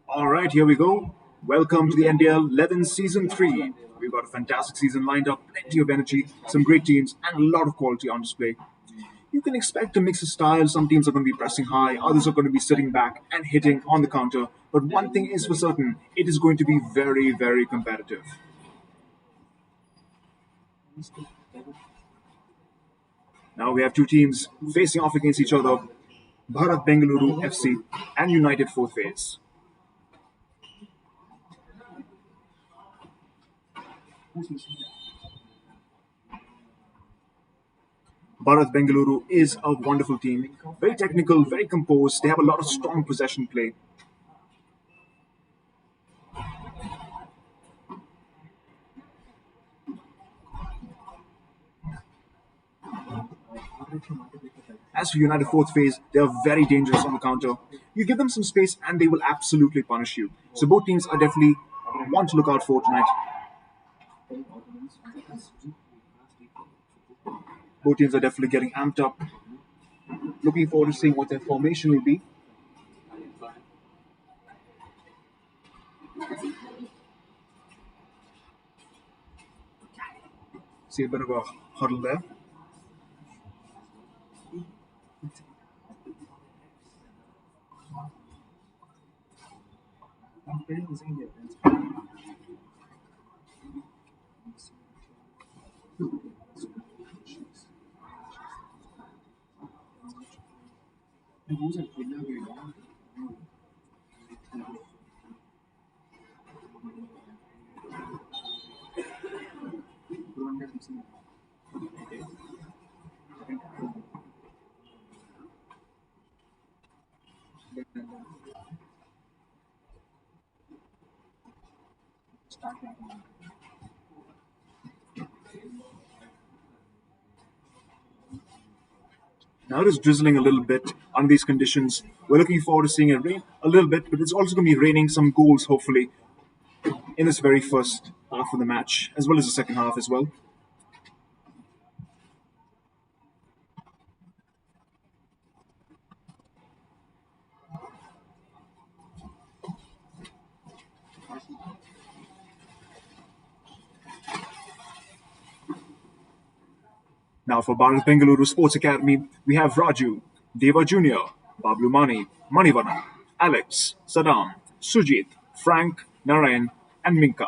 All right, here we go. Welcome to the NBL 11 Season 3. We've got a fantastic season lined up, plenty of energy, some great teams, and a lot of quality on display. You can expect a mix of styles. Some teams are going to be pressing high, others are going to be sitting back and hitting on the counter. But one thing is for certain, it is going to be very, very competitive. Now we have two teams facing off against each other, Bharath Bengaluru FC and United Fourth Phase. Bharath Bengaluru is a wonderful team. Very technical, very composed. They have a lot of strong possession play. As for United Fourth Phase, they are very dangerous on the counter. You give them some space and they will absolutely punish you. So both teams are definitely one to look out for tonight. Both teams are definitely getting amped up. Looking forward to seeing what their formation will be. See a bit of a huddle there. Now it is drizzling a little bit under these conditions. We're looking forward to seeing it rain a little bit, but it's also going to be raining some goals, hopefully, in this very first half of the match, as well as the second half as well. Now for Bharat Bengaluru Sports Academy, we have Raju, Deva Jr., Bablu Mani, Manivana, Alex, Saddam, Sujit, Frank, Narayan, and Minka.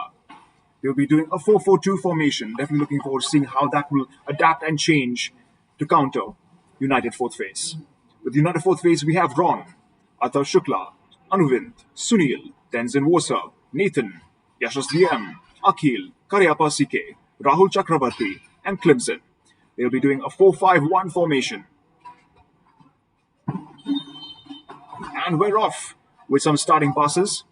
They'll be doing a 4-4-2 formation. Definitely looking forward to seeing how that will adapt and change to counter United Fourth Phase. With United Fourth Phase, we have Ron, Atal Shukla, Anuvind, Sunil, Tenzin Wosa, Nathan, Yashas DM, Akhil, Karyapa CK, Rahul Chakrabarti, and Clemson. They'll be doing a 4-5-1 formation. And we're off with some starting passes.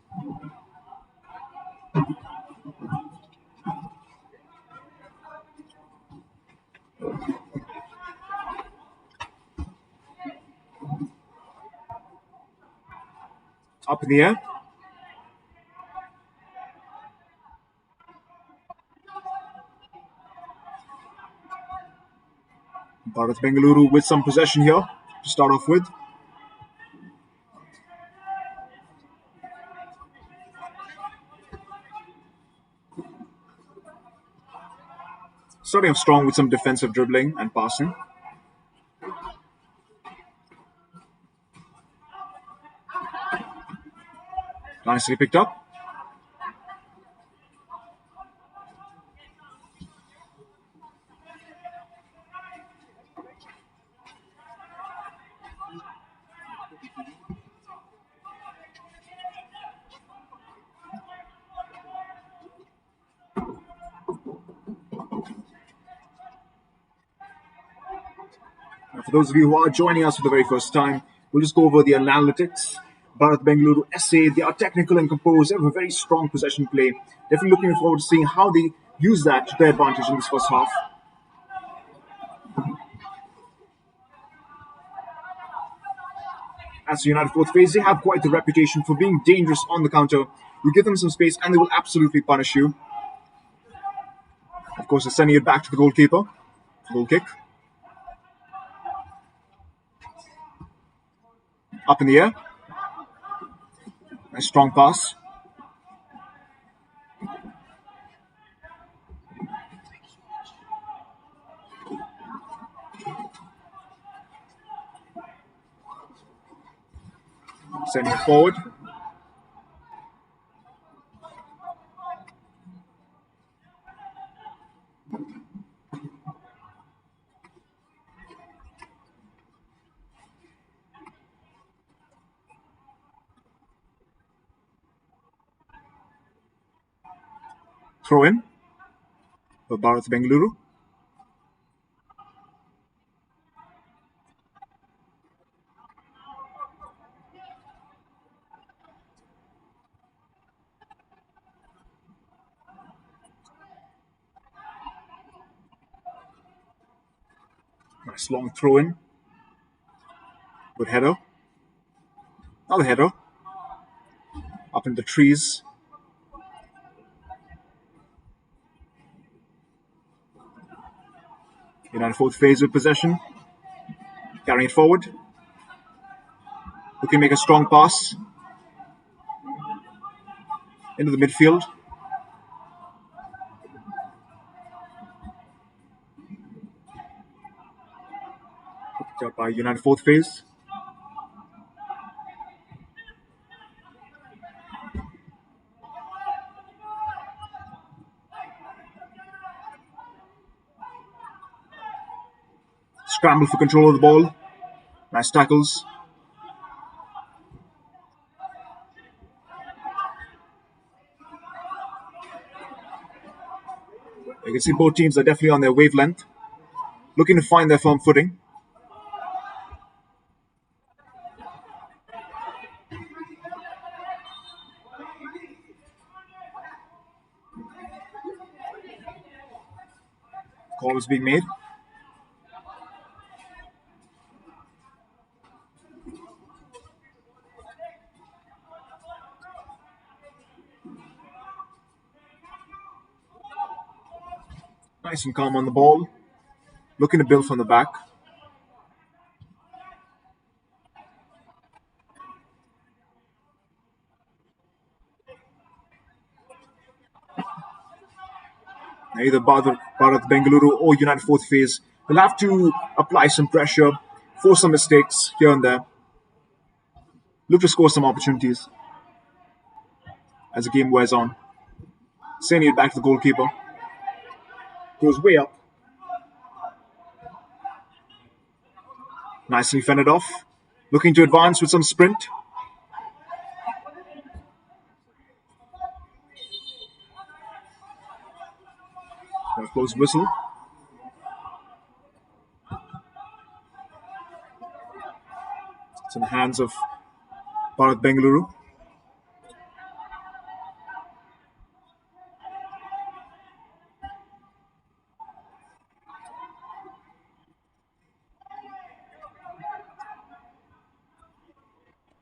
Up in the air. Bharat Bengaluru with some possession here to start off with. Starting off strong with some defensive dribbling and passing. Nicely picked up. For those of you who are joining us for the very first time, we'll just go over the analytics. Bharat Bengaluru SA, they are technical and composed. They have a very strong possession play. Definitely looking forward to seeing how they use that to their advantage in this first half. As the United Fourth Phase, they have quite the reputation for being dangerous on the counter. You give them some space and they will absolutely punish you. Of course, they're sending it back to the goalkeeper. Goal kick. Up in the air. Nice strong pass. Sending it forward. Throw in for Bharath Bengaluru. Nice long throw in. Good header. Another header. Up in the trees. United fourth phase with possession. Carrying it forward. Who can make a strong pass into the midfield. Picked up by United fourth phase. Scramble for control of the ball. Nice tackles. You can see both teams are definitely on their wavelength, looking to find their firm footing. Call is being made. Nice and calm on the ball. Looking to build from the back. Either Bharath Bengaluru or United fourth phase will have to apply some pressure, force some mistakes here and there. Look to score some opportunities as the game wears on. Sending it back to the goalkeeper. Goes way up. Nicely fended off. Looking to advance with some sprint. A close whistle. It's in the hands of Bharath Bengaluru.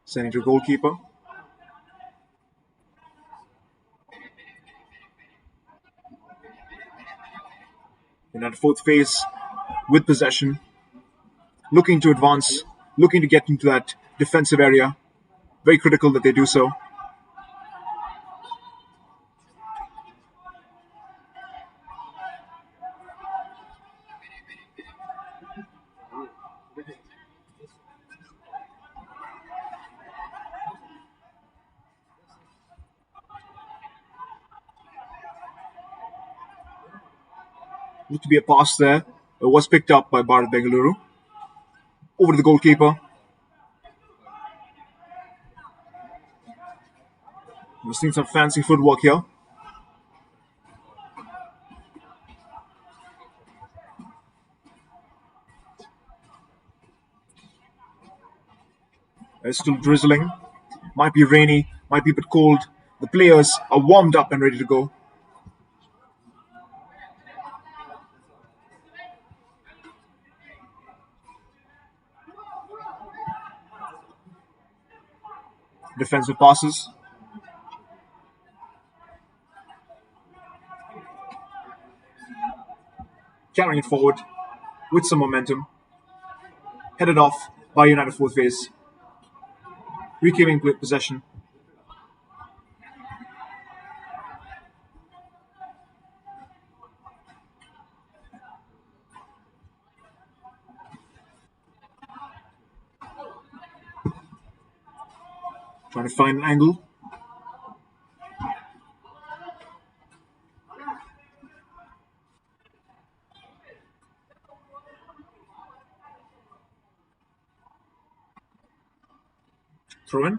Sending to goalkeeper. United fourth phase with possession. Looking to advance. Looking to get into that defensive area. Very critical that they do so. Looked to be a pass there. It was picked up by Bharath Bengaluru. Over to the goalkeeper. We're seeing some fancy footwork here. It's still drizzling. Might be rainy, might be a bit cold. The players are warmed up and ready to go. Defensive passes. Carrying it forward with some momentum. Headed off by United fourth phase. Reclaiming possession. Trying to find an angle. Throw in.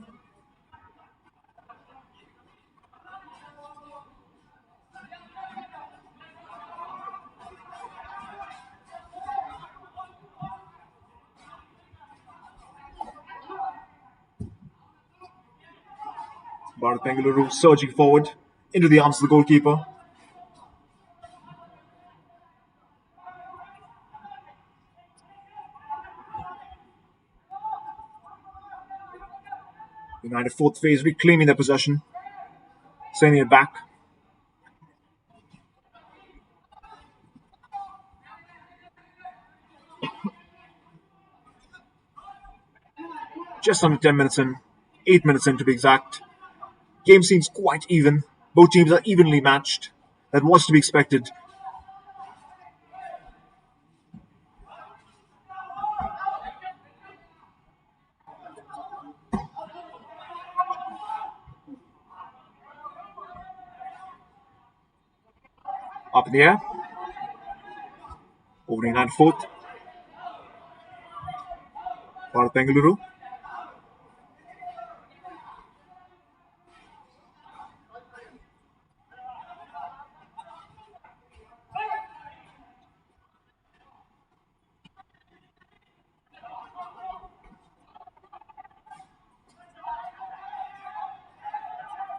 Bharath Bengaluru surging forward into the arms of the goalkeeper. United fourth phase reclaiming their possession. Sending it back. Just under 10 minutes in. 8 minutes in to be exact. Game seems quite even. Both teams are evenly matched. That was to be expected. Up in the air. Over to United fourth. Bharath Bengaluru.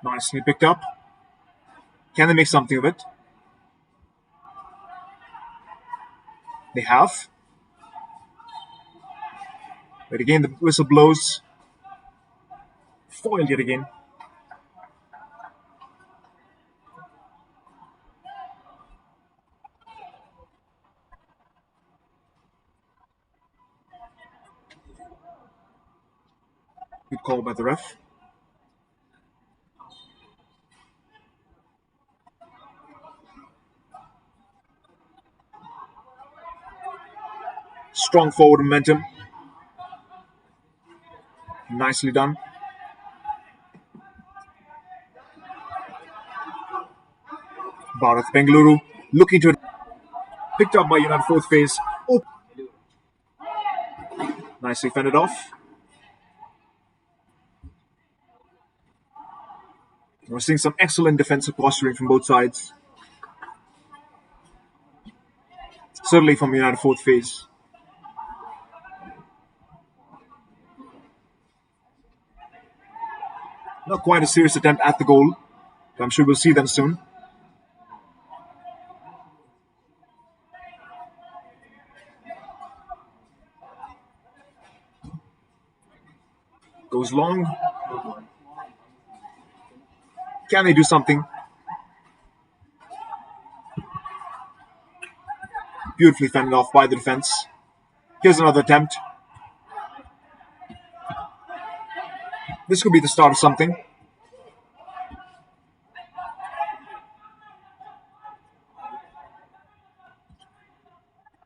Nicely picked up. Can they make something of it? They have. But again, the whistle blows. Foiled yet again. Good call by the ref. Strong forward momentum. Nicely done. Bharath Bengaluru looking to it. Picked up by United fourth phase. Oh. Nicely fended off. We're seeing some excellent defensive posturing from both sides. Certainly from United fourth phase. Not quite a serious attempt at the goal, but I'm sure we'll see them soon. Goes long. Can they do something? Beautifully fended off by the defense. Here's another attempt. This could be the start of something.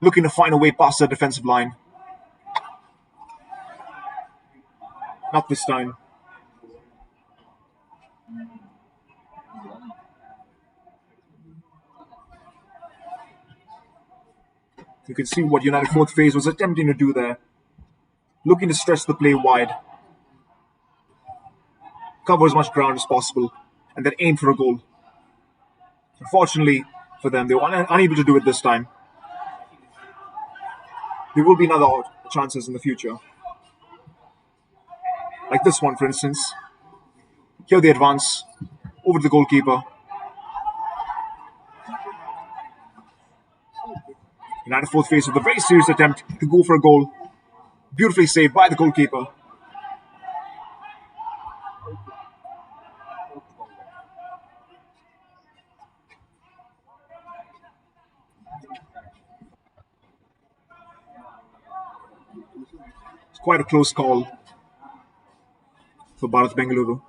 Looking to find a way past the defensive line. Not this time. You can see what United fourth phase was attempting to do there. Looking to stretch the play wide. Cover as much ground as possible. And then aim for a goal. Unfortunately for them, they were unable to do it this time. There will be another chances in the future. Like this one, for instance. Here they advance over to the goalkeeper. United fourth phase with a very serious attempt to go for a goal. Beautifully saved by the goalkeeper. It's quite a close call. for Bharath Bengaluru.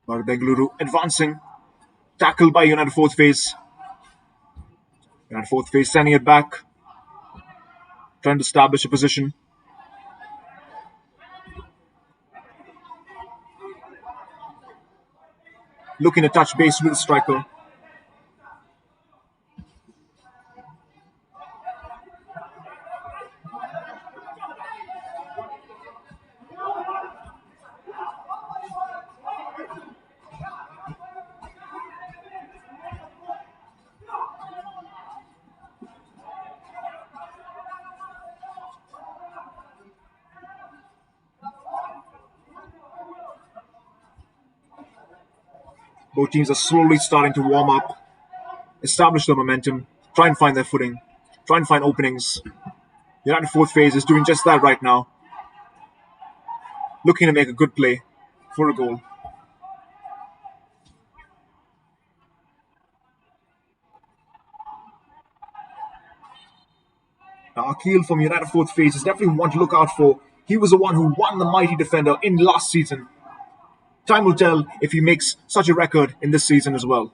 Bharath Bengaluru advancing. Tackled by United fourth phase. United fourth phase sending it back. Trying to establish a position. Looking to touch base with the striker. Both teams are slowly starting to warm up, establish their momentum, try and find their footing, try and find openings. United fourth phase is doing just that right now. Looking to make a good play for a goal. Now, Akil from United fourth phase is definitely one to look out for. He was the one who won the mighty defender in last season. Time will tell if he makes such a record in this season as well.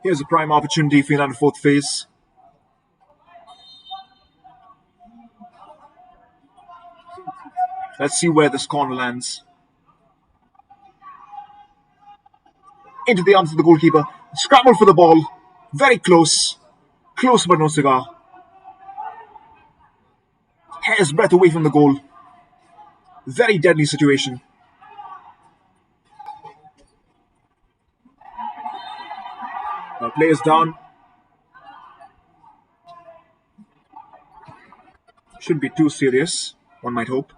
Here's a prime opportunity for United fourth phase. Let's see where this corner lands. Into the arms of the goalkeeper. Scramble for the ball. Very close. Close but no cigar. Hair's breadth away from the goal. Very deadly situation. Players down. Shouldn't be too serious, one might hope.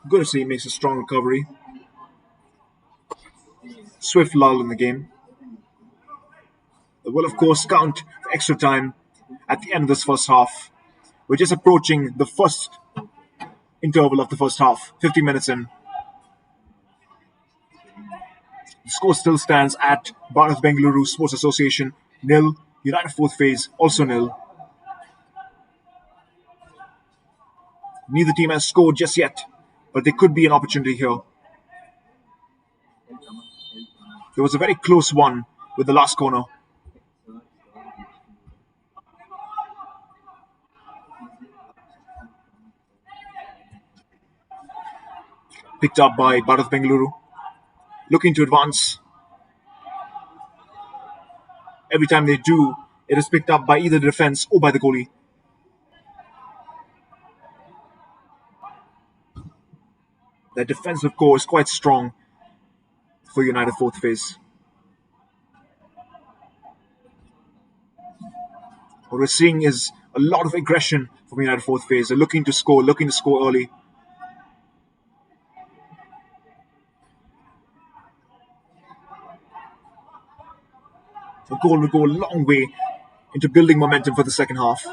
Good to see he makes a strong recovery. Swift lull in the game. It will, of course, count for extra time at the end of this first half. We're just approaching the first interval of the first half, 50 minutes in. The score still stands at Bharath Bengaluru Sports Association nil, United fourth phase also nil. Neither team has scored just yet, but there could be an opportunity here. There was a very close one with the last corner. Picked up by Bharath Bengaluru. Looking to advance. Every time they do, it is picked up by either the defense or by the goalie. Their defensive core is quite strong for United fourth phase. What we're seeing is a lot of aggression from United fourth phase. They're looking to score early. The goal will go a long way into building momentum for the second half.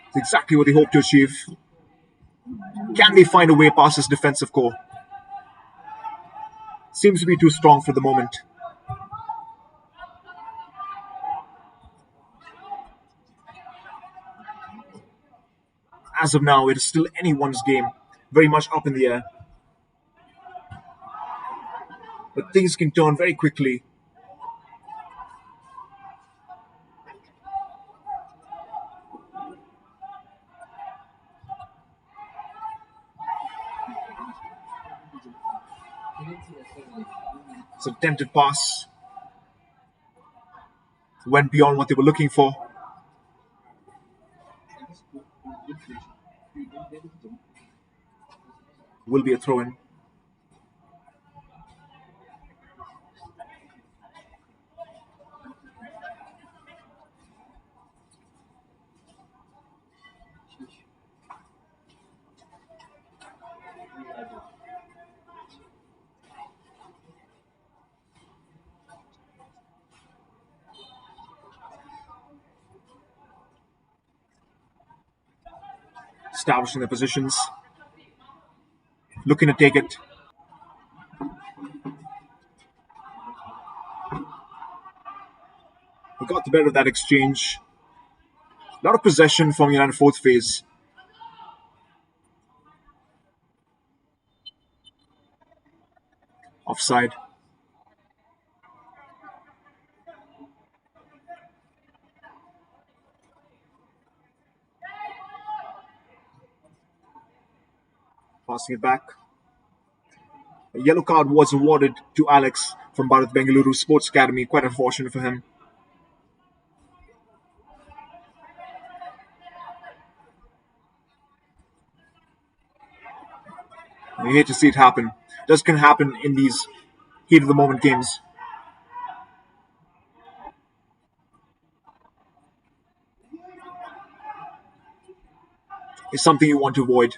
It's exactly what they hope to achieve. Can they find a way past this defensive core? Seems to be too strong for the moment. As of now, it is still anyone's game, very much up in the air. But things can turn very quickly. It's a attempted pass. went beyond what they were looking for. Will be a throw-in. Establishing their positions. Looking to take it. We got the better of that exchange. A lot of possession from United fourth phase. Offside. Passing it back. A yellow card was awarded to Alex from Bharath Bengaluru Sports Academy. Quite unfortunate for him. You hate to see it happen. This can happen in these heat of the moment games. It's something you want to avoid.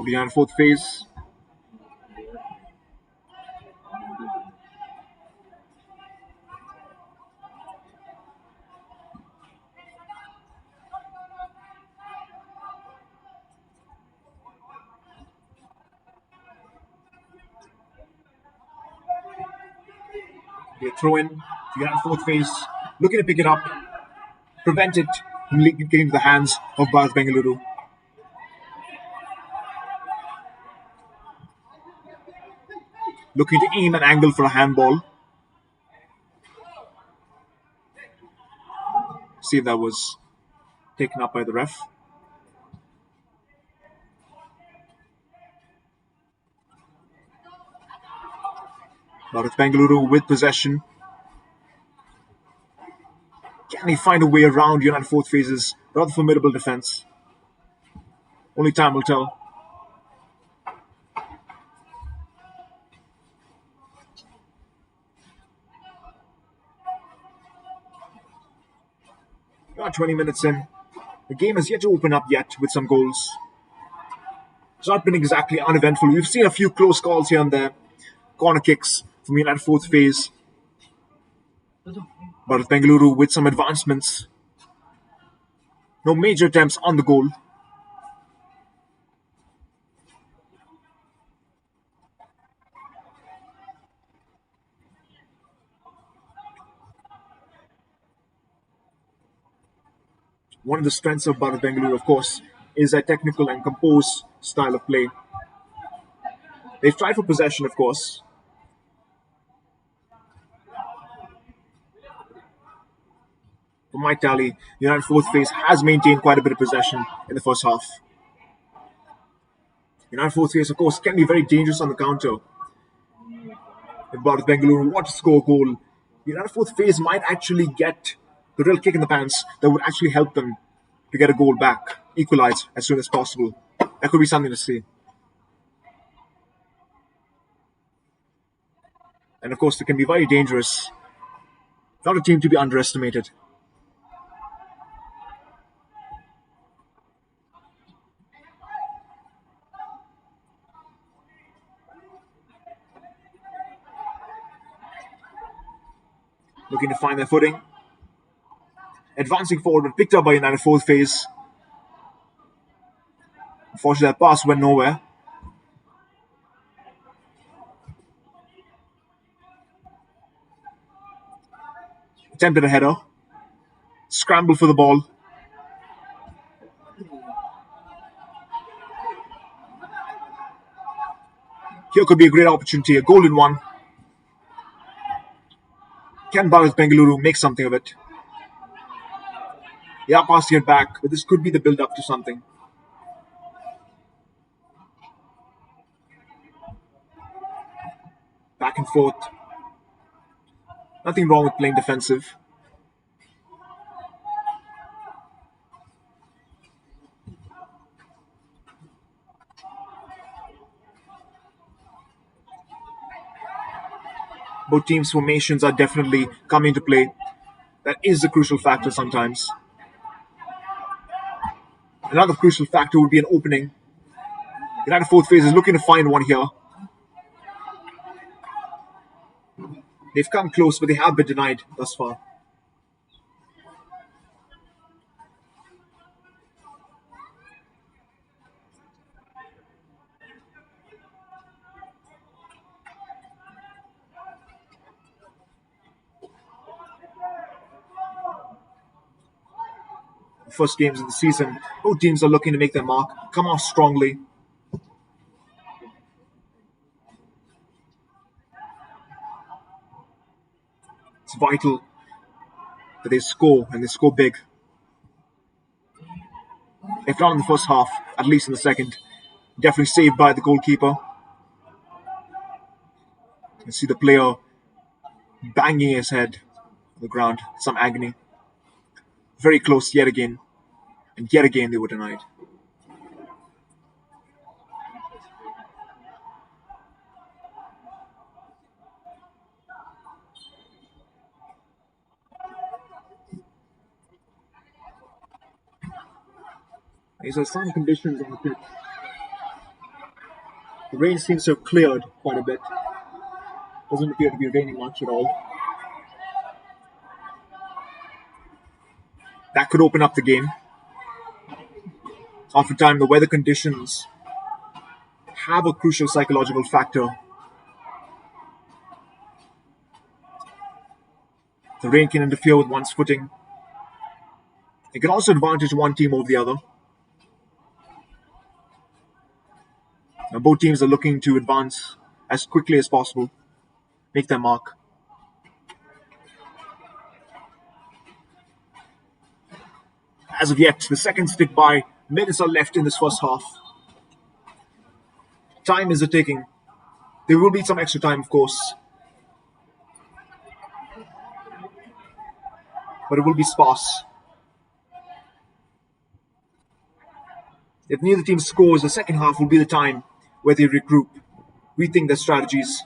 Behind fourth phase. They throw in. Behind fourth phase. Looking to pick it up. Prevent it from getting into the hands of Bharath Bengaluru. Looking to aim an angle for a handball. See if that was taken up by the ref. Bharath Bengaluru with possession. Can he find a way around United fourth phase's rather formidable defense? Only time will tell. About 20 minutes in. The game has yet to open up yet with some goals. It's not been exactly uneventful. We've seen a few close calls here and there. Corner kicks from United fourth phase. Bharath Bengaluru with some advancements. No major attempts on the goal. One of the strengths of Bharath Bengaluru, of course, is their technical and composed style of play. They've tried for possession, of course. From my tally, United fourth phase has maintained quite a bit of possession in the first half. United fourth phase, of course, can be very dangerous on the counter. If Bharath Bengaluru were to score a goal, United fourth phase might actually get the real kick in the pants that would actually help them to get a goal back, equalize as soon as possible. That could be something to see. And of course, they can be very dangerous. Not a team to be underestimated. Looking to find their footing. Advancing forward, but picked up by United fourth phase. Unfortunately, that pass went nowhere. Attempted a header. Scramble for the ball. Here could be a great opportunity, a golden one. Can Bharath Bengaluru make something of it? They are passing it back, but this could be the build-up to something. Back and forth. Nothing wrong with playing defensive. Both teams' formations are definitely coming to play. That is a crucial factor sometimes. Another crucial factor would be an opening. United fourth phase is looking to find one here. They've come close, but they have been denied thus far. First games of the season, both teams are looking to make their mark, come off strongly. It's vital that they score, and they score big. If not in the first half, at least in the second. Definitely saved by the goalkeeper. You see the player banging his head on the ground, some agony. Very close yet again, and yet again they were denied. These are some conditions on the pitch. The rain seems to have cleared quite a bit. Doesn't appear to be raining much at all. That could open up the game. Oftentimes, the weather conditions have a crucial psychological factor. The rain can interfere with one's footing. It can also advantage one team over the other. Now, both teams are looking to advance as quickly as possible, make their mark. As of yet, the seconds tick by. Minutes are left in this first half. Time is a ticking. There will be some extra time, of course. But it will be sparse. If neither team scores, the second half will be the time where they regroup, rethink their strategies.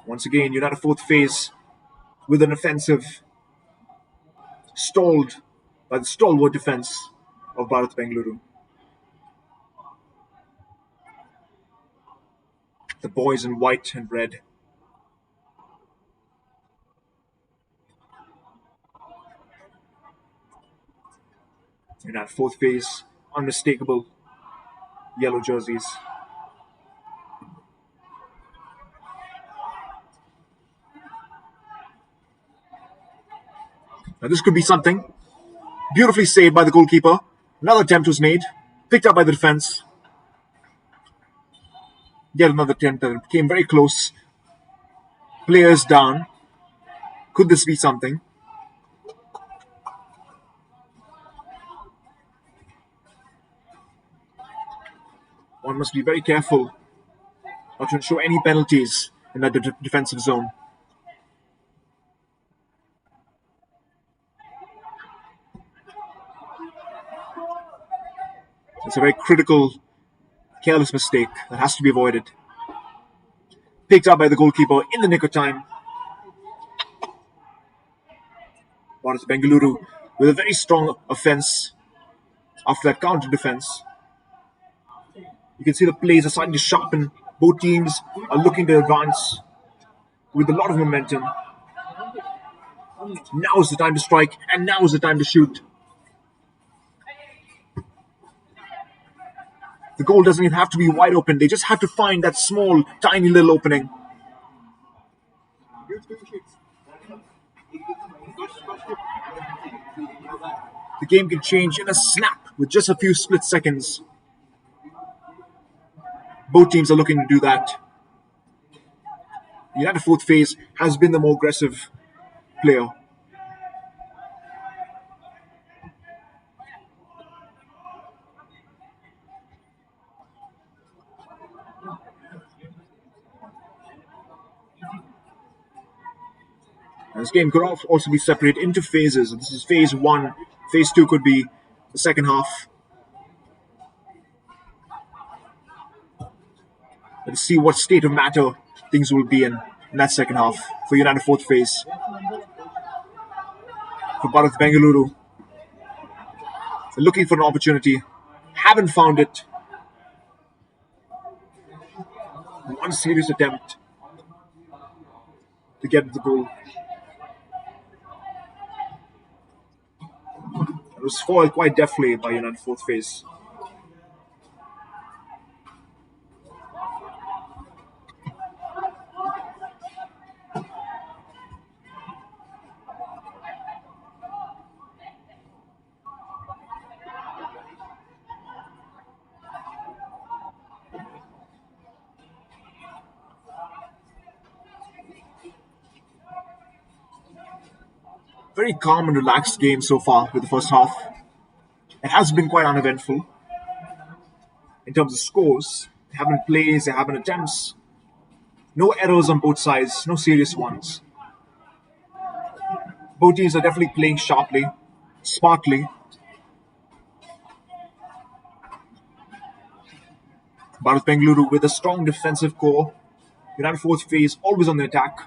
Once again, United fourth phase with an offensive stalled by the stalwart defense of Bharath Bengaluru. The boys in white and red. United fourth phase, unmistakable yellow jerseys. Now this could be something. Beautifully saved by the goalkeeper. Another attempt was made. Picked up by the defense. Yet another attempt that came very close. Players down. Could this be something? One must be very careful not to ensure any penalties in that defensive zone. It's a very critical, careless mistake that has to be avoided. Picked up by the goalkeeper in the nick of time. Bharath Bengaluru with a very strong offense after that counter defense. You can see the plays are starting to sharpen. Both teams are looking to advance with a lot of momentum. Now is the time to strike, and now is the time to shoot. The goal doesn't even have to be wide open. They just have to find that small, tiny little opening. The game can change in a snap with just a few split seconds. Both teams are looking to do that. United fourth phase has been the more aggressive player. And this game could also be separated into phases. This is phase one. Phase two could be the second half. Let's see what state of matter things will be in that second half for United fourth phase. For Bharath Bengaluru, looking for an opportunity, haven't found it. One serious attempt to get the goal. It was foiled quite deftly by United fourth phase. Very calm and relaxed game so far with the first half. It has been quite uneventful in terms of scores. They haven't plays, they haven't attempts. No errors on both sides, no serious ones. Both teams are definitely playing sharply, smartly. Bharath Bengaluru with a strong defensive core. United fourth phase always on the attack,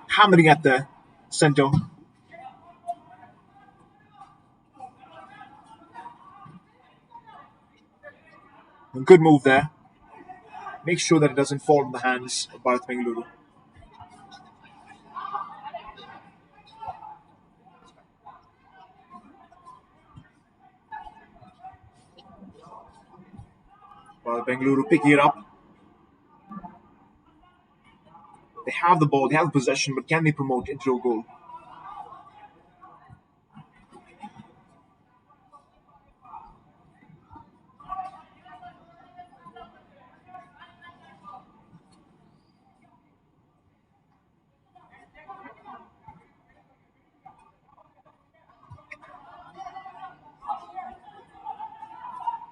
hammering at the center. A good move there. Make sure that it doesn't fall in the hands of Bharath Bengaluru. Bharath Bengaluru picking it up. They have the ball, they have the possession, but can they promote into a goal?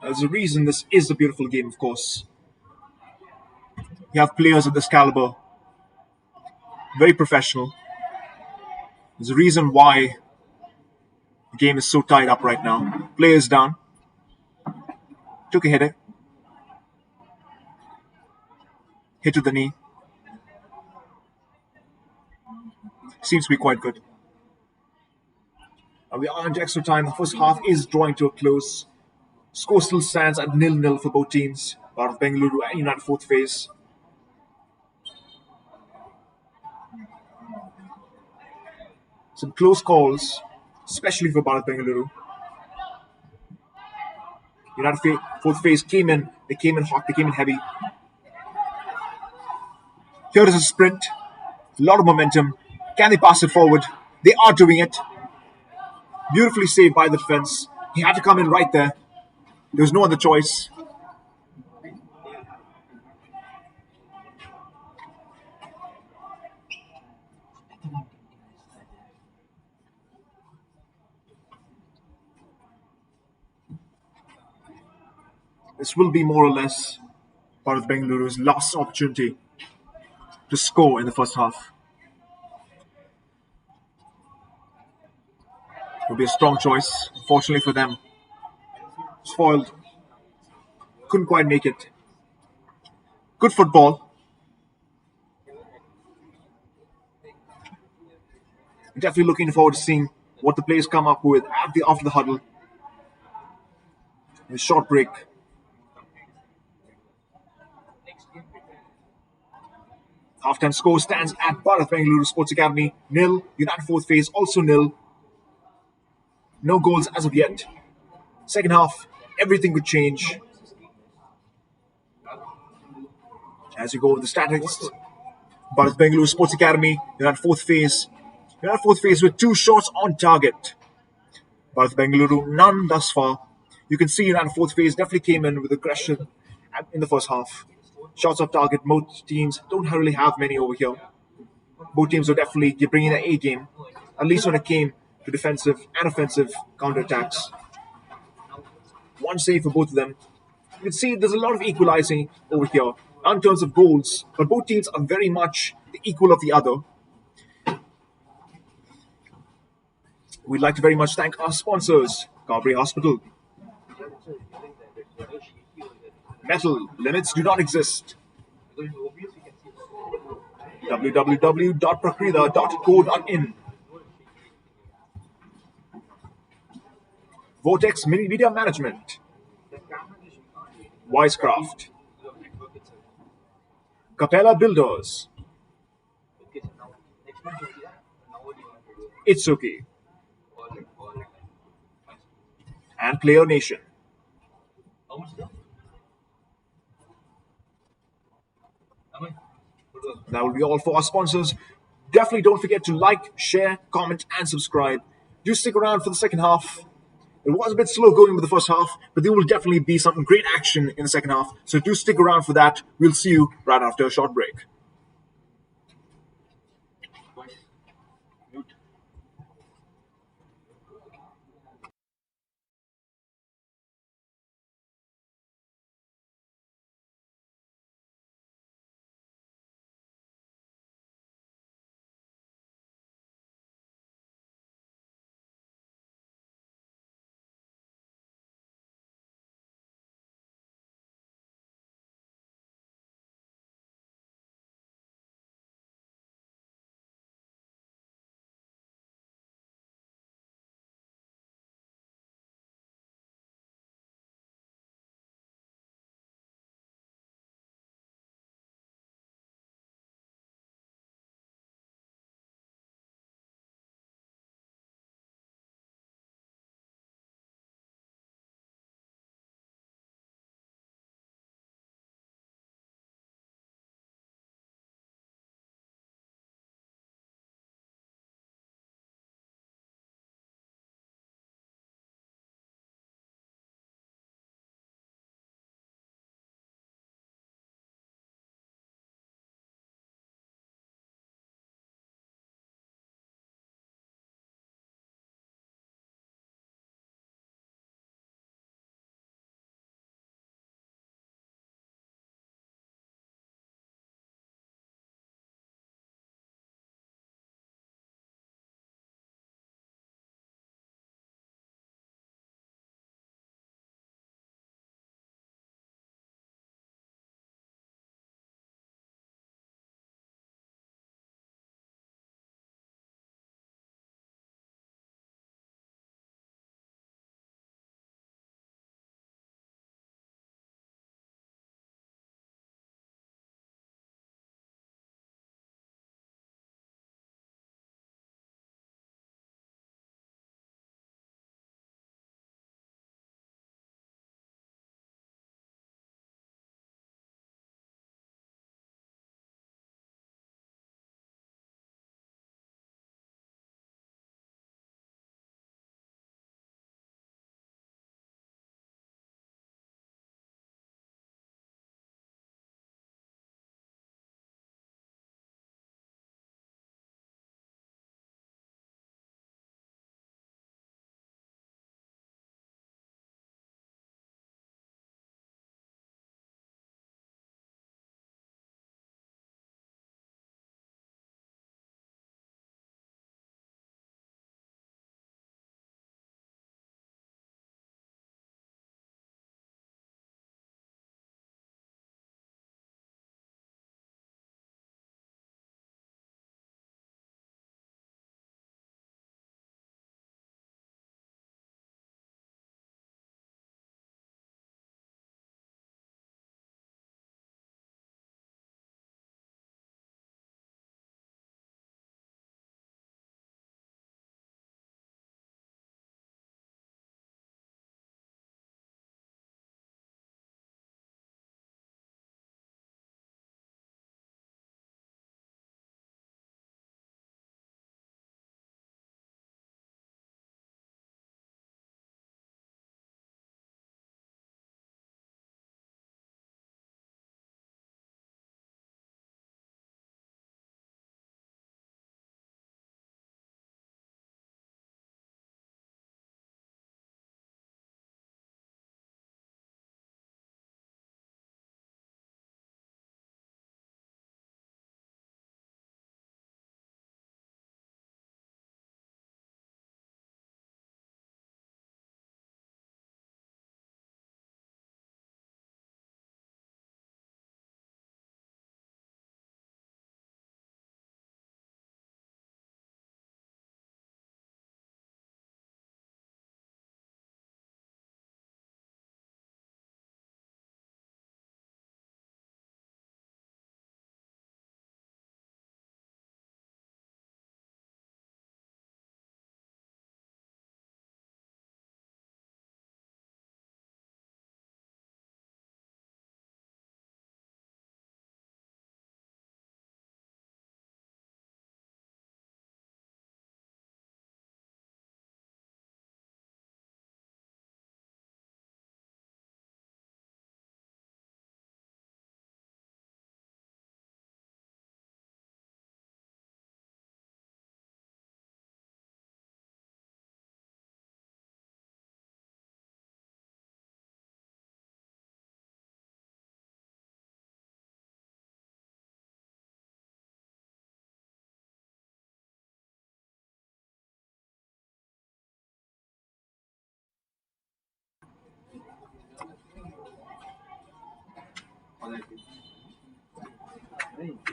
There's a reason this is a beautiful game, of course. You have players of this caliber, very professional. There's a reason why the game is so tied up right now. Players down. Took a header. Hit to the knee. Seems to be quite good. We are into extra time. The first half is drawing to a close. Score still stands at 0-0 for both teams. Bharath Bengaluru and United fourth phase. Some close calls, especially for Bharath Bengaluru. United fourth phase came in. They came in hot. They came in heavy. Here is a sprint. A lot of momentum. Can they pass it forward? They are doing it. Beautifully saved by the defense. He had to come in right there. There was no other choice. This will be more or less part of Bengaluru's last opportunity to score in the first half. It will be a strong choice. Unfortunately for them, spoiled. Couldn't quite make it. Good football. Definitely looking forward to seeing what the players come up with after the huddle. A short break. Halftime score stands at Bharath Bengaluru Sports Academy 0. United fourth phase also 0. No goals as of yet. Second half, everything could change. As you go over the statistics, Bharath Bengaluru Sports Academy, United fourth phase. United fourth phase with 2 shots on target. Bharath Bengaluru, none thus far. You can see United fourth phase definitely came in with aggression in the first half. Shots on target, most teams don't really have many over here. both teams were definitely bringing their A game, at least when it came to defensive and offensive counterattacks. One save for both of them. You can see there's a lot of equalizing over here, not in terms of goals, but both teams are very much the equal of the other. We'd like to very much thank our sponsors, Carberry Hospital. Metal limits do not exist. www.prakrida.co.in. Vortex Mini Media Management. Wisecraft. Capella Builders. It's okay. And Player Nation. That will be all for our sponsors. Definitely don't forget to like, share, comment, and subscribe. Do stick around for the second half. It was a bit slow going with the first half, but there will definitely be some great action in the second half. So do stick around for that. We'll see you right after a short break.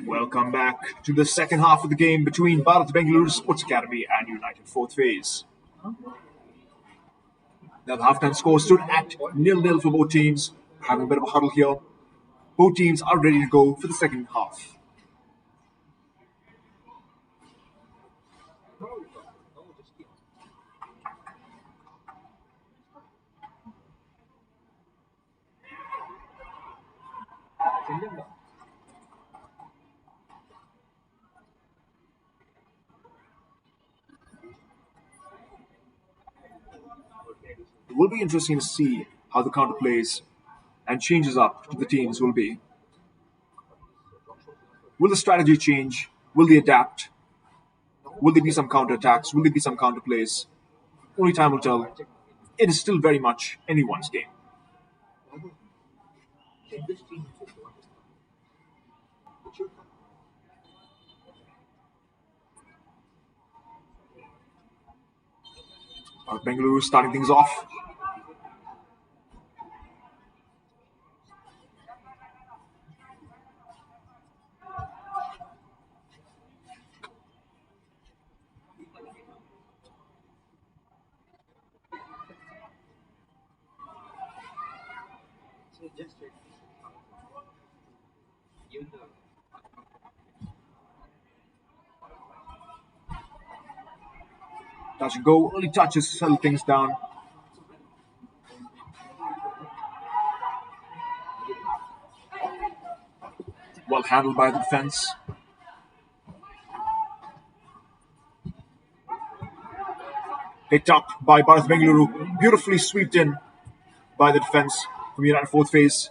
Welcome back to the second half of the game between Bharath Bengaluru Sports Academy and United Fourth Phase. Now the halftime score stood at 0-0 for both teams. Having a bit of a huddle here. Both teams are ready to go for the second half. It will be interesting to see how the counter plays and changes up to the teams will be. Will the strategy change? Will they adapt? Will there be some counter attacks? Will there be some counter plays? Only time will tell. It is still very much anyone's game. Bengaluru starting things off. Touch and go. Early touches to settle things down. Well handled by the defense. Picked up by Bharath Bengaluru. Beautifully swept in by the defense from United Fourth Phase.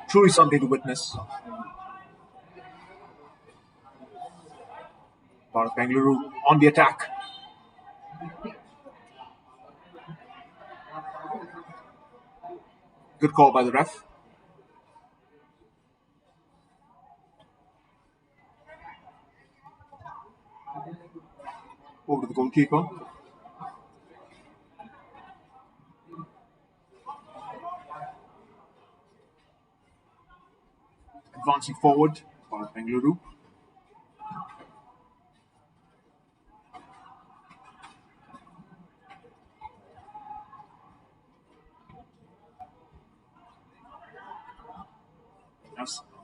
Truly something to witness. Bharath Bengaluru on the attack. Good call by the ref. Over to the goalkeeper. Advancing forward, Bharath Bengaluru.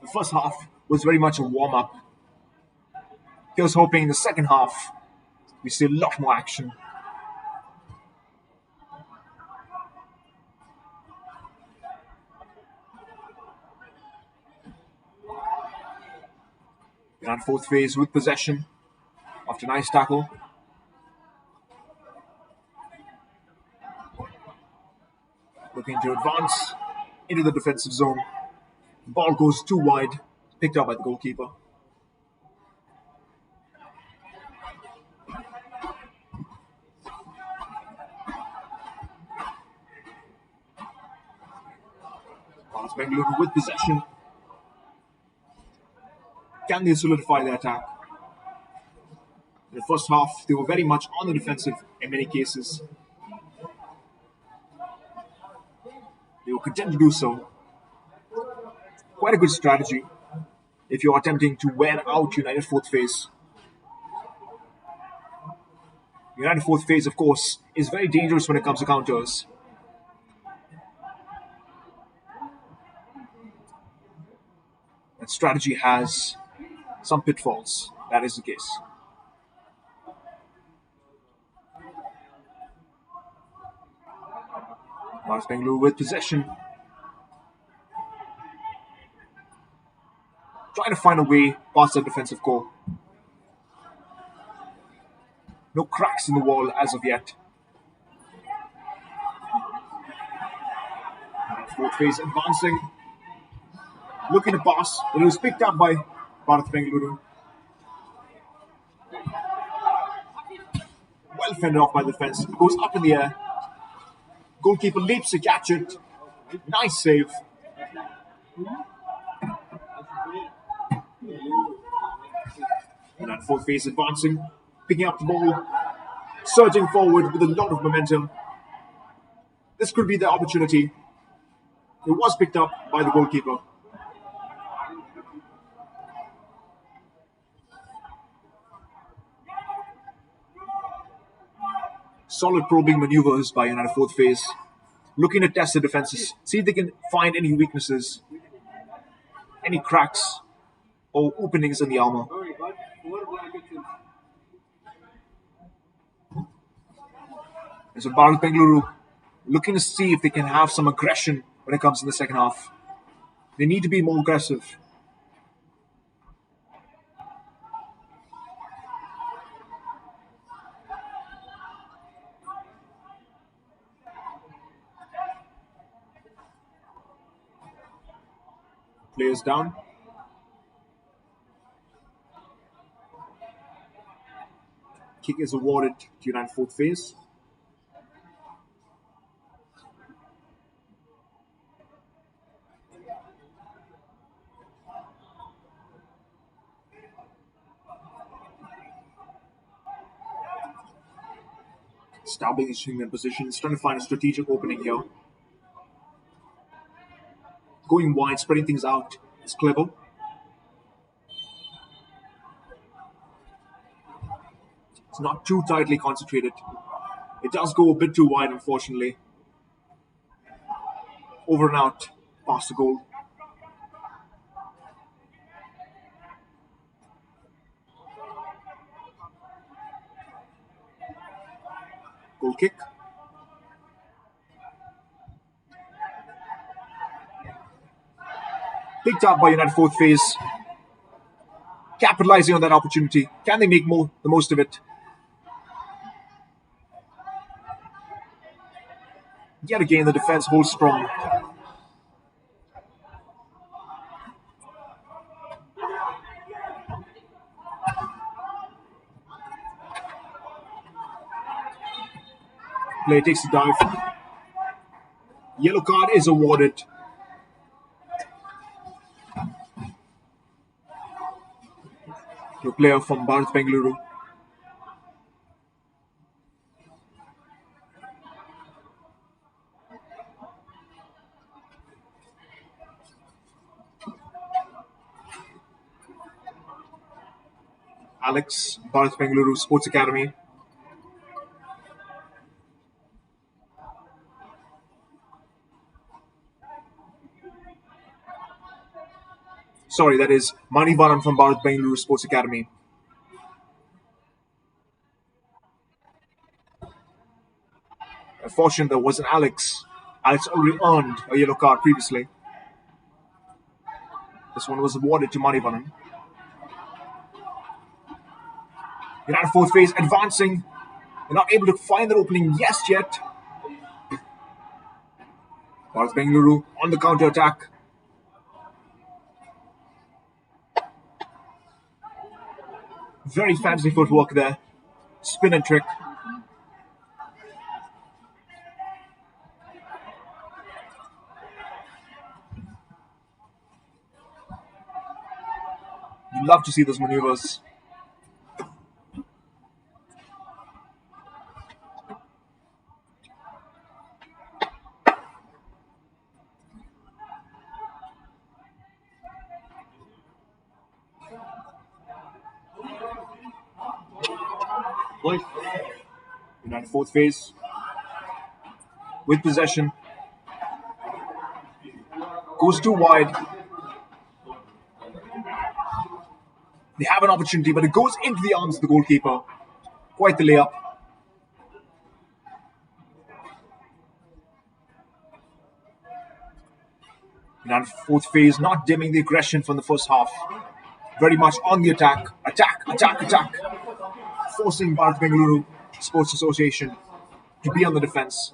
The first half was very much a warm-up. He was hoping in the second half we see a lot more action. United Fourth Phase with possession after a nice tackle. Looking to advance into the defensive zone. The ball goes too wide, picked up by the goalkeeper. Bharath Bengaluru with possession. Can they solidify their attack? In the first half, they were very much on the defensive in many cases. They will continue to do so. Quite a good strategy if you're attempting to wear out United Fourth Phase. United Fourth Phase, of course, is very dangerous when it comes to counters. That strategy has some pitfalls. That is the case. Bharath Bengaluru with possession. Trying to find a way past the defensive core. No cracks in the wall as of yet. Fourth Phase advancing. Looking to pass, but it was picked up by Bharath Bengaluru. Well fended off by the defense. It goes up in the air. Goalkeeper leaps to catch it. Nice save. United Fourth Phase advancing, picking up the ball, surging forward with a lot of momentum. This could be the opportunity It was picked up by the goalkeeper. Solid probing maneuvers by United fourth phase, looking to test the defenses, see if they can find any weaknesses, any cracks or openings in the armor. And so Bharath Bengaluru looking to see if they can have some aggression when it comes in the second half. They need to be more aggressive. Players down. Kick is awarded to United fourth phase. Stabbing is in their position. He's trying to find a strategic opening here. Going wide, spreading things out. It's clever. It's not too tightly concentrated. It does go a bit too wide, unfortunately. Over and out, past the goal. Goal kick. Picked up by United fourth phase. Capitalizing on that opportunity. Can they make the most of it? Yet again, the defense holds strong. Player takes a dive. Yellow card is awarded. To a player from Bharath Bengaluru. Alex, Bharath Bengaluru Sports Academy. Sorry, that is Manivanan from Bharath Bengaluru Sports Academy. Unfortunately, there wasn't Alex. Alex already earned a yellow card previously. This one was awarded to Manivanan. United fourth phase advancing. They're not able to find their opening just yet. Bharath Bengaluru on the counter attack. Very fancy footwork there. Spin and trick. You love to see those maneuvers. United fourth phase with possession. Goes too wide. They have an opportunity, but it goes into the arms of the goalkeeper. Quite the layup. United fourth phase not dimming the aggression from the first half. Very much on the attack. Attack. Forcing Bharath Bengaluru Sports Association to be on the defense.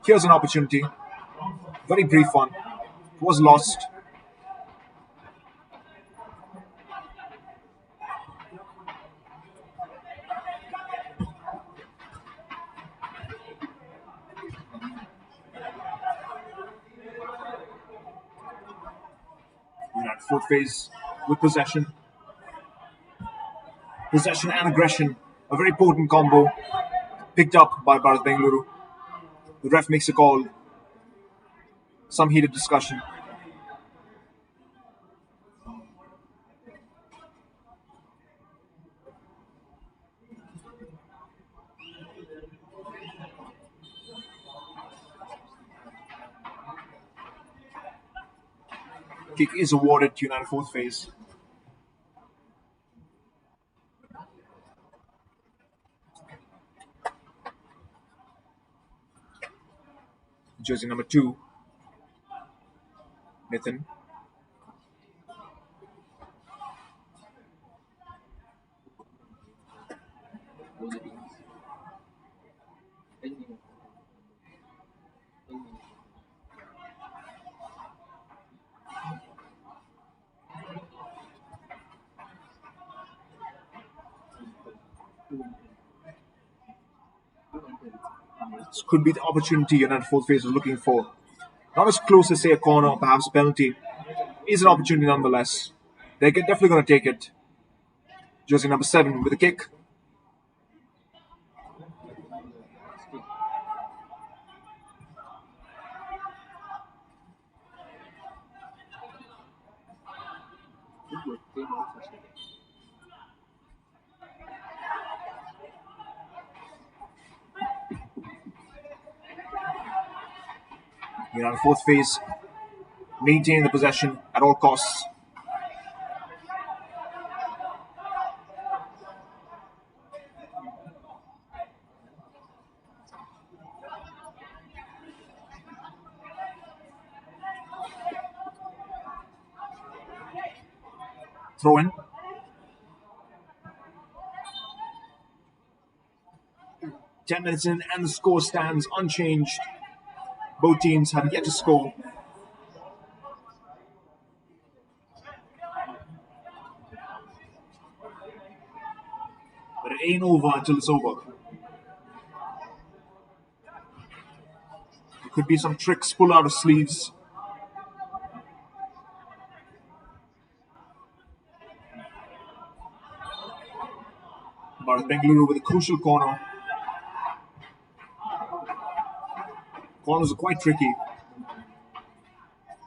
Here's an opportunity. Very brief one. It was lost. United fourth phase with possession. Possession and aggression. A very potent combo. Picked up by Bharath Bengaluru. The ref makes a call. some heated discussion. Kick is awarded to United fourth phase. Jersey number 2, Nathan. This could be the opportunity United fourth phase is looking for. Not as close as, say, a corner or perhaps a penalty. Is an opportunity nonetheless. They're definitely going to take it. Jersey number 7 with a kick. United fourth phase maintaining the possession at all costs. Throw in. Ten minutes in and the score stands unchanged. Both teams have yet to score. But it ain't over until it's over. There could be some tricks pulled out of sleeves. Bharath Bengaluru with a crucial corner. Corners are quite tricky.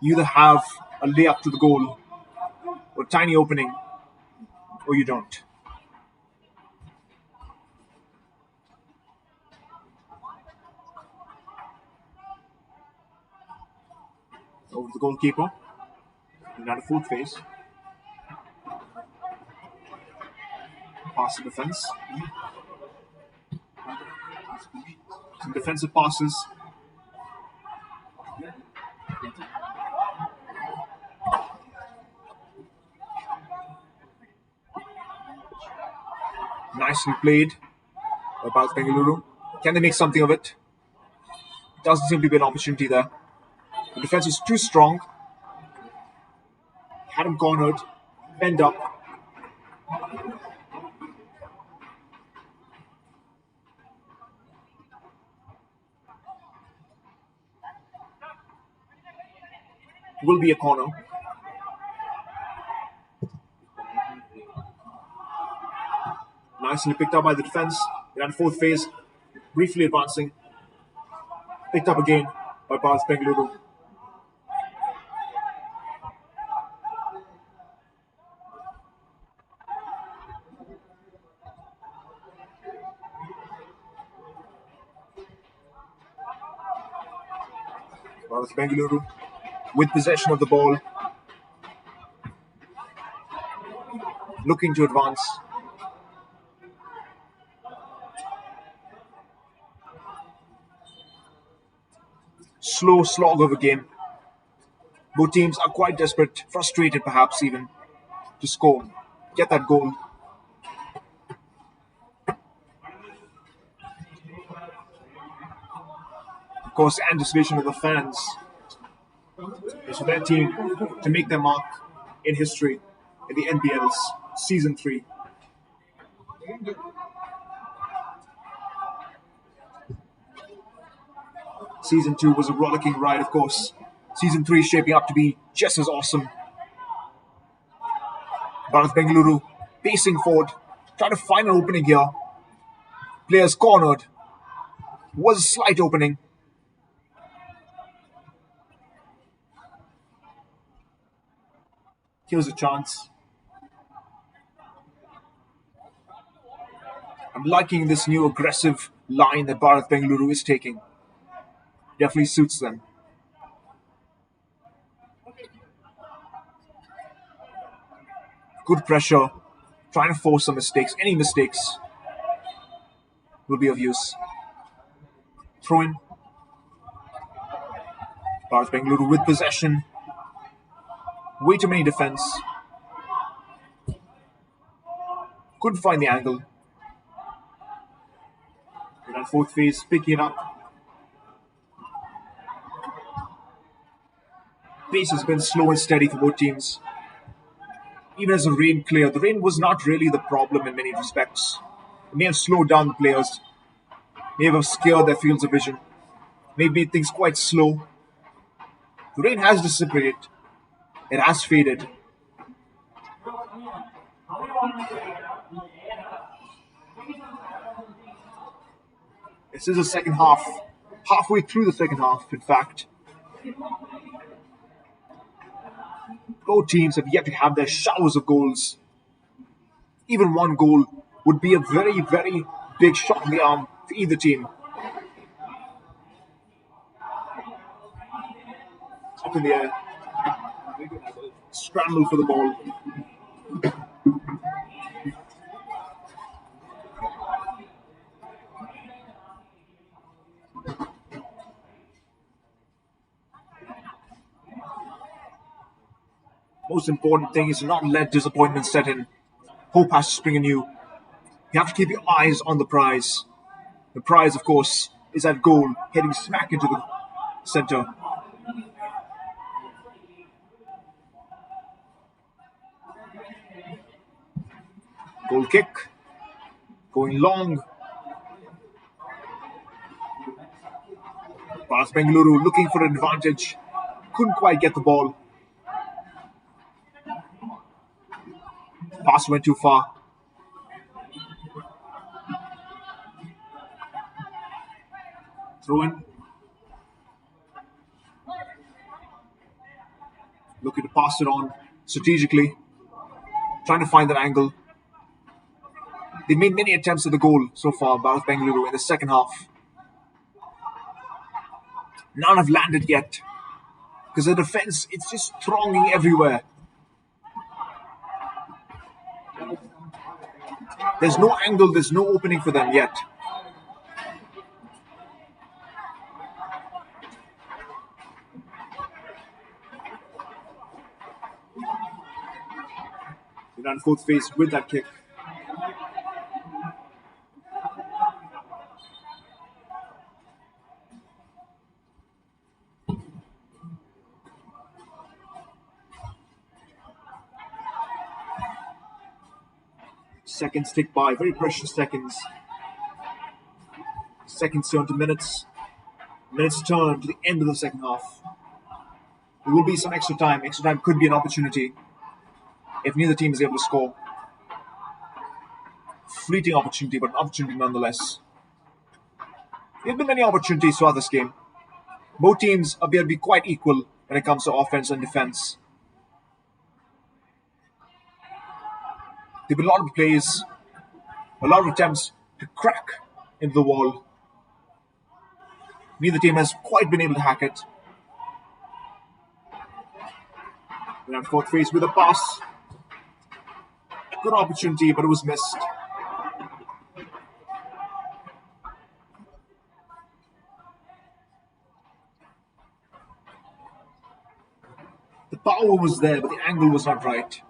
You either have a layup to the goal or a tiny opening, or you don't. Over to the goalkeeper. United fourth phase. Pass to defense. Some defensive passes. Nicely played by Bharath Bengaluru. Can they make something of it? Doesn't seem to be an opportunity there. The defense is too strong. Had him cornered. Bend up. Will be a corner. Nicely picked up by the defense. United fourth phase. Briefly advancing. Picked up again by Bharath Bengaluru. Bharath Bengaluru with possession of the ball. Looking to advance. Slow slog of a game. Both teams are quite desperate, frustrated perhaps even, to score, get that goal. Of course, anticipation of the fans is for their team to make their mark in history in the NBL's Season 3. Season 2 was a rollicking ride, of course. Season 3 is shaping up to be just as awesome. Bharath Bengaluru pacing forward, trying to find an opening here. Players cornered. Was a slight opening. Here's a chance. I'm liking this new aggressive line that Bharath Bengaluru is taking. Definitely suits them. Good pressure. Trying to force some mistakes. Any mistakes will be of use. Throw in. Bharath Bengaluru with possession. Way too many defense. Couldn't find the angle. Good on fourth phase, picking it up. Pace has been slow and steady for both teams. Even as the rain cleared, the rain was not really the problem in many respects. It may have slowed down the players, may have obscured their fields of vision, may have made things quite slow. The rain has dissipated, it has faded. This is the second half, halfway through the second half, in fact. Both teams have yet to have their showers of goals. Even one goal would be a very, very big shot in the arm for either team. Up in the air. Scramble for the ball. Most important thing is to not let disappointment set in. Hope has to spring anew. You have to keep your eyes on the prize. The prize, of course, is that goal heading smack into the center. Goal kick. Going long. Bharath Bengaluru looking for an advantage. Couldn't quite get the ball. Pass went too far. Throw in. Looking to pass it on strategically. Trying to find that angle. They've made many attempts at the goal so far, Bharath Bengaluru, in the second half. None have landed yet. Because the defense, it's just thronging everywhere. There's no angle, there's no opening for them yet. They're on fourth phase with that kick. Seconds tick by, very precious seconds. Seconds turn to minutes. Minutes turn to the end of the second half. There will be some extra time. Extra time could be an opportunity if neither team is able to score. Fleeting opportunity, but an opportunity nonetheless. There have been many opportunities throughout this game. Both teams appear to be quite equal when it comes to offense and defense. There have been a lot of plays, a lot of attempts to crack into the wall. Neither team has quite been able to hack it. We're on fourth phase with a pass. Good opportunity, but it was missed. The power was there, but the angle was not right.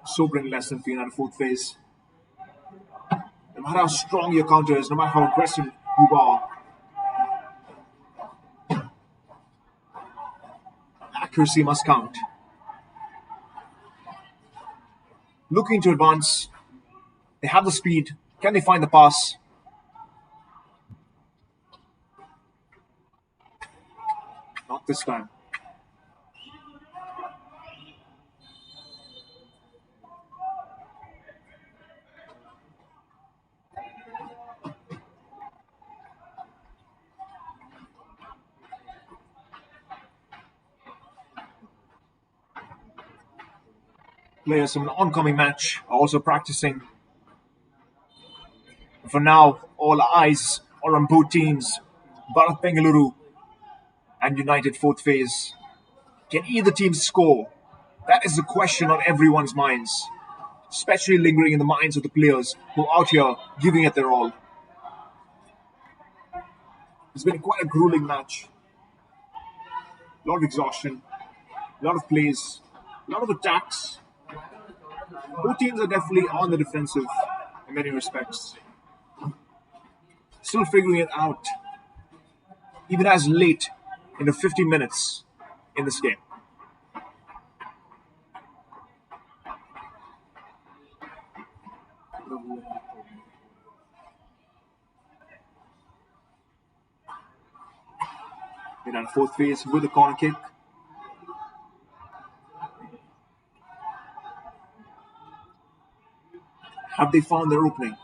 Sobering lesson for you in the fourth phase. No matter how strong your counter is, no matter how aggressive you are, accuracy must count. Looking to advance. They have the speed. Can they find the pass? Not this time. Players from an oncoming match are also practicing. For now, all eyes are on both teams. Bharath Bengaluru and United fourth phase. Can either team score? That is the question on everyone's minds, especially lingering in the minds of the players who are out here giving it their all. It's been quite a grueling match. A lot of exhaustion, a lot of plays, a lot of attacks. Both teams are definitely on the defensive in many respects. Still figuring it out, even as late in the 50 minutes in this game. In our fourth phase with a corner kick. Have they found their opening?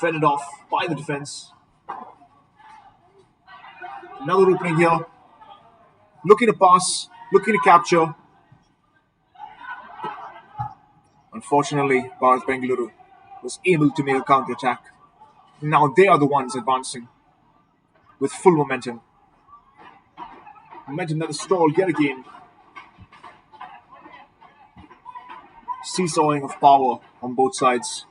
Fended off by the defense. Another opening here. Looking to pass, looking to capture. Unfortunately, Bharath Bengaluru was able to make a counter-attack. Now they are the ones advancing with full momentum. Momentum that is stalled yet again. Seesawing of power on both sides.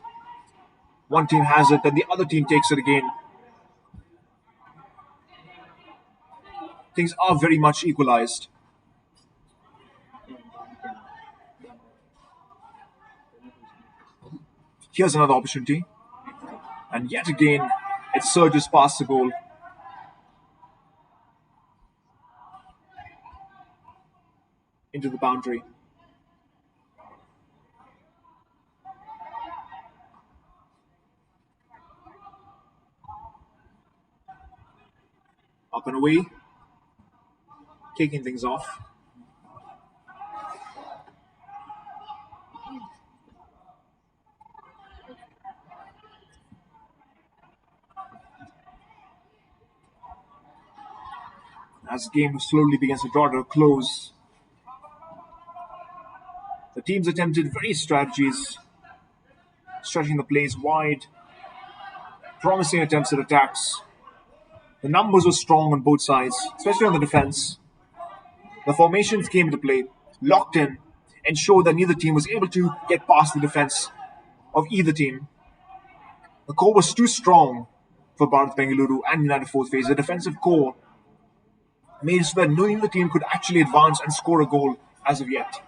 One team has it, then the other team takes it again. Things are very much equalized. Here's another opportunity. And yet again, it surges past the goal. Into the boundary. Up and away. Kicking things off. As the game slowly begins to draw to a close, the teams attempted various strategies, stretching the plays wide, promising attempts at attacks. The numbers were strong on both sides, especially on the defense. The formations came into play, locked in, ensured that neither team was able to get past the defense of either team. The core was too strong for Bharath Bengaluru and United fourth phase. The defensive core made it so that neither team could actually advance and score a goal as of yet.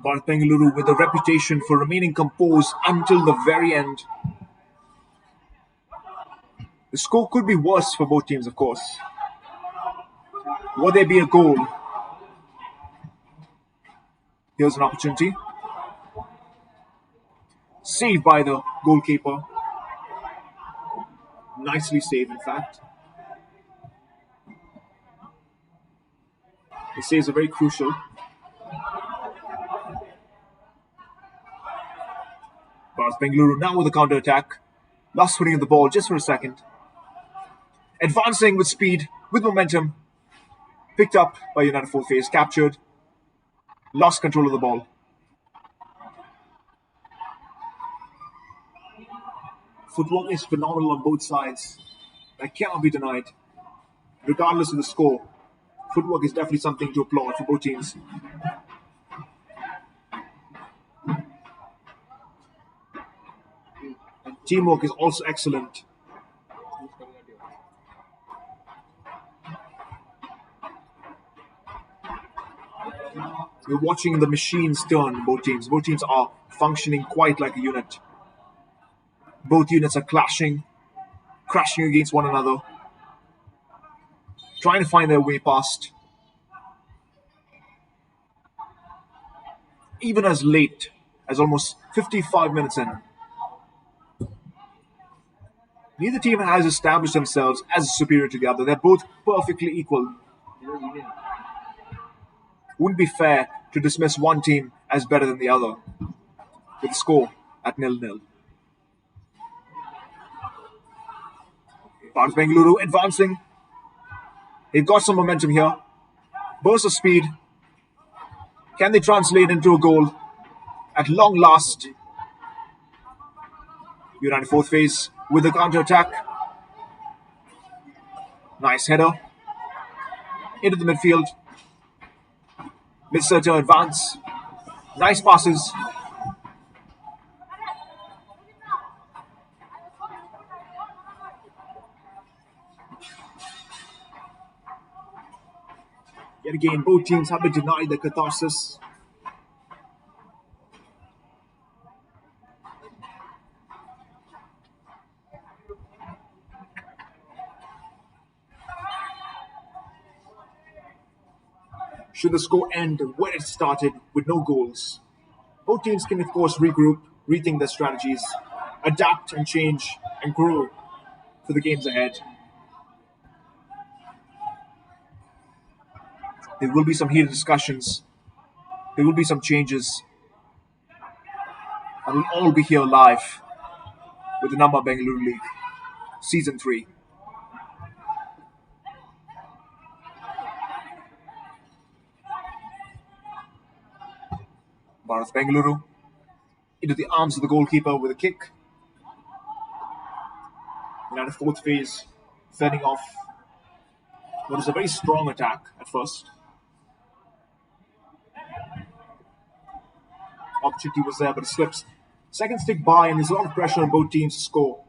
Bharath Bengaluru with a reputation for remaining composed until the very end. The score could be worse for both teams, of course. Will there be a goal? Here's an opportunity. Saved by the goalkeeper. Nicely saved, in fact. The saves are very crucial. Bharath Bengaluru now with a counter-attack. Lost footing of the ball just for a second. Advancing with speed, with momentum. Picked up by United fourth phase, captured. Lost control of the ball. Footwork is phenomenal on both sides. That cannot be denied. Regardless of the score, footwork is definitely something to applaud for both teams. Teamwork is also excellent. We're watching the machines turn, both teams. Both teams are functioning quite like a unit. Both units are clashing, crashing against one another, trying to find their way past. Even as late as almost 55 minutes in. Neither team has established themselves as superior to the other. They're both perfectly equal. Wouldn't be fair to dismiss one team as better than the other, with the score at 0-0. Bharath Bengaluru advancing. They've got some momentum here. Burst of speed. Can they translate into a goal? At long last, United fourth phase with the counter-attack. Nice header. Into the midfield. Mid-circle advance. Nice passes. Yet again, both teams have been denied the catharsis. Should the score end where it started with no goals, both teams can of course regroup, rethink their strategies, adapt and change and grow for the games ahead. There will be some heated discussions, there will be some changes, and we'll all be here live with the Number Bengaluru League Season 3. Bharath Bengaluru into the arms of the goalkeeper with a kick. United fourth phase fending off what is a very strong attack at first. Opportunity was there, but it slips. Seconds tick by, and there's a lot of pressure on both teams to score.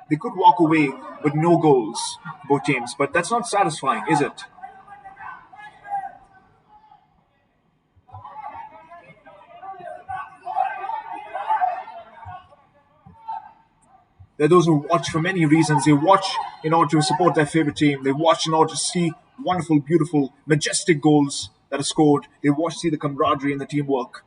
They could walk away with no goals, both teams, but that's not satisfying, is it? There are those who watch for many reasons. They watch in order to support their favorite team. They watch in order to see wonderful, beautiful, majestic goals that are scored. They watch to see the camaraderie and the teamwork.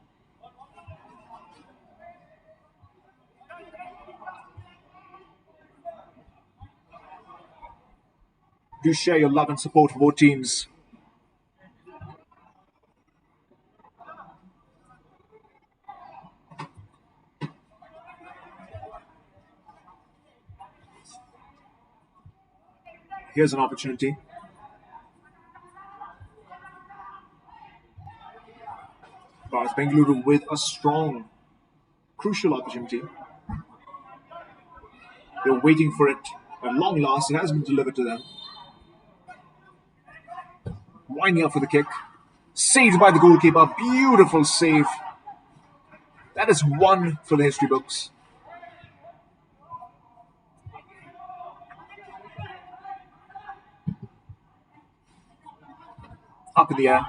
Do share your love and support for both teams. Here's an opportunity. Bharath Bengaluru with a strong, crucial opportunity. They're waiting for it. At long last, it has been delivered to them. Winding up for the kick. Saved by the goalkeeper. Beautiful save. That is one for the history books. Up in the air.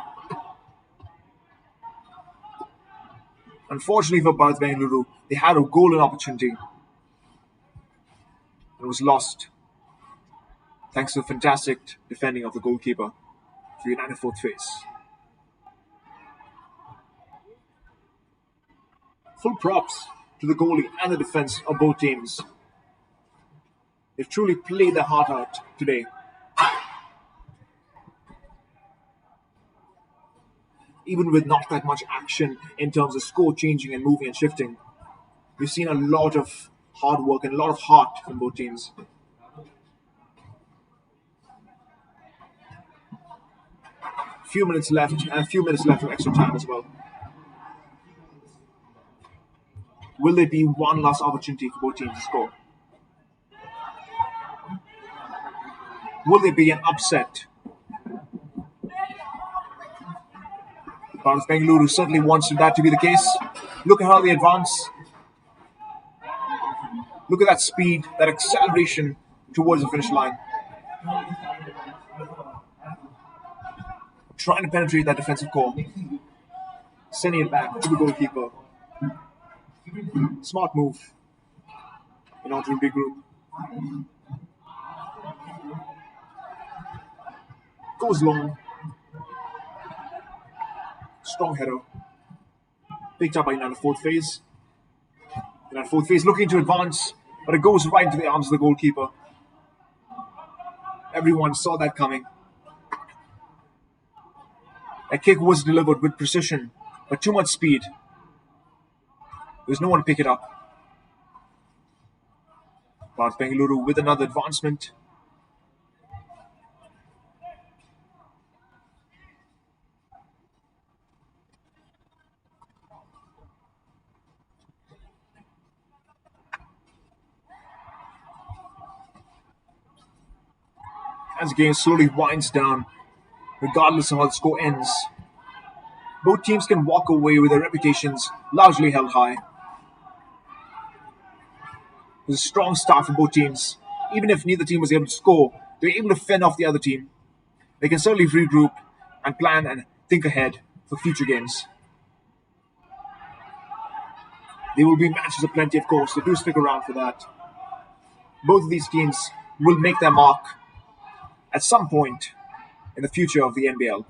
Unfortunately for Bharath Bengaluru, they had a golden opportunity. It was lost thanks to the fantastic defending of the goalkeeper for United fourth phase. Full props to the goalie and the defense of both teams. They've truly played their heart out today. Even with not that much action in terms of score changing and moving and shifting, we've seen a lot of hard work and a lot of heart from both teams. Few minutes left, and a few minutes left of extra time as well. Will there be one last opportunity for both teams to score? Will there be an upset? Bharath Bengaluru certainly wants that to be the case. Look at how they advance. Look at that speed, that acceleration towards the finish line. Trying to penetrate that defensive core. Sending it back to the goalkeeper. Smart move in order to regroup. Goes long. Strong header. Picked up by United fourth phase. United fourth phase looking to advance, but it goes right into the arms of the goalkeeper. Everyone saw that coming. A kick was delivered with precision, but too much speed. There was no one to pick it up. Bharath Bengaluru with another advancement. As the game slowly winds down, regardless of how the score ends, both teams can walk away with their reputations largely held high. It was a strong start for both teams. Even if neither team was able to score, they were able to fend off the other team. They can certainly regroup and plan and think ahead for future games. There will be matches aplenty, of course, so do stick around for that. Both of these teams will make their mark at some point in the future of the NBL.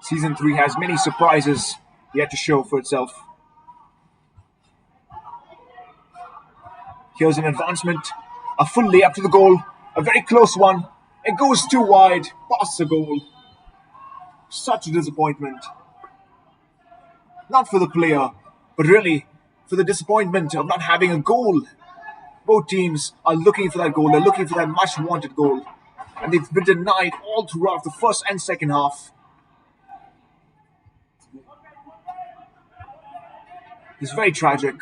Season 3 has many surprises yet to show for itself. Here's an advancement, a full layup to the goal, a very close one. It goes too wide, past the goal. Such a disappointment. Not for the player, but really for the disappointment of not having a goal. Both teams are looking for that goal. They're looking for that much wanted goal. And they've been denied all throughout the first and second half. It's very tragic.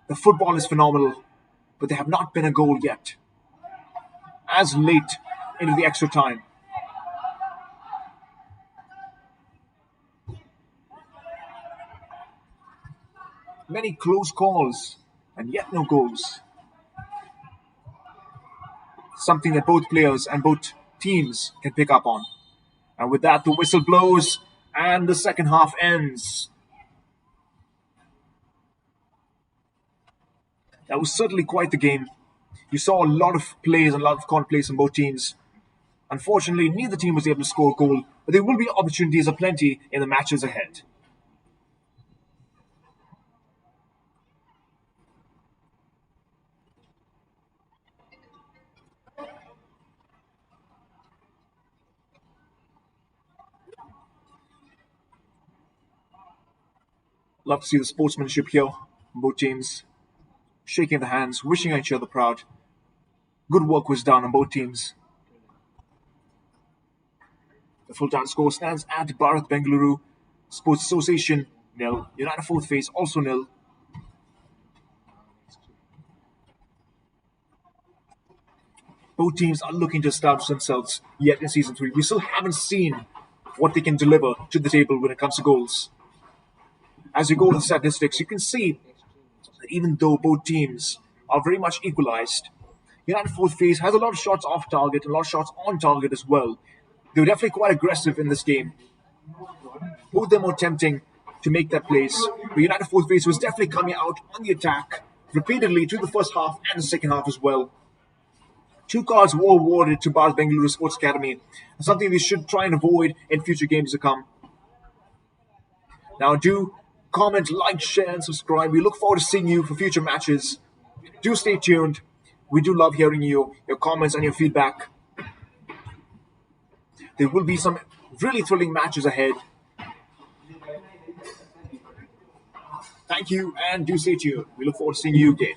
The football is phenomenal, but there have not been a goal yet. As late into the extra time. Many close calls, and yet no goals. Something that both players and both teams can pick up on. And with that, the whistle blows, and the second half ends. That was certainly quite the game. You saw a lot of plays and a lot of con plays from both teams. Unfortunately, neither team was able to score a goal, but there will be opportunities aplenty in the matches ahead. Love to see the sportsmanship here from both teams. Shaking the hands, wishing each other proud. Good work was done on both teams. The full-time score stands at Bharath Bengaluru Sports Association 0, United Fourth Phase also 0. Both teams are looking to establish themselves yet in Season 3. We still haven't seen what they can deliver to the table when it comes to goals. As you go to the statistics, you can see that even though both teams are very much equalized, United Fourth Phase has a lot of shots off target and a lot of shots on target as well. They were definitely quite aggressive in this game. Both of them were attempting to make that place, but United Fourth Phase was definitely coming out on the attack repeatedly through the first half and the second half as well. 2 cards were awarded to Bharath Bengaluru Sports Academy, something they should try and avoid in future games to come. Now do comment, like, share, and subscribe. We look forward to seeing you for future matches. Do stay tuned. We do love hearing your comments and your feedback. There will be some really thrilling matches ahead. Thank you, and do stay tuned. We look forward to seeing you again.